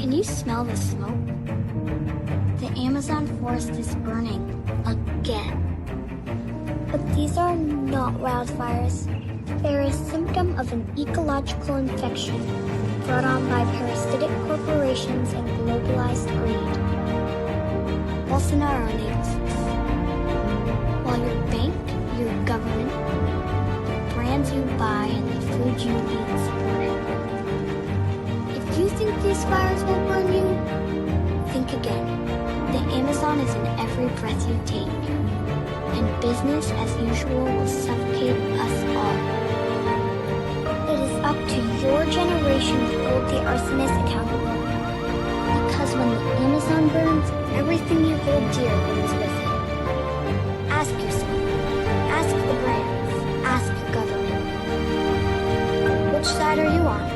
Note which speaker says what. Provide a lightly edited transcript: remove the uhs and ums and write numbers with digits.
Speaker 1: Can you smell the smoke? The Amazon forest is burning again. But these are not wildfires. They're a symptom of an ecological infection brought on by parasitic corporations and globalized greed. Bolsonaro enables this. While your bank, your government, the brands you buy and the food you eat support it. If you think these fires will burn you, think again. The Amazon is in every breath you take, and business as usual will suffocate us all. It is up to your generation to hold the arsonist accountable. Because when the Amazon burns, everything you hold dear burns with it. Ask yourself, ask the brands, ask government. Which side are you on?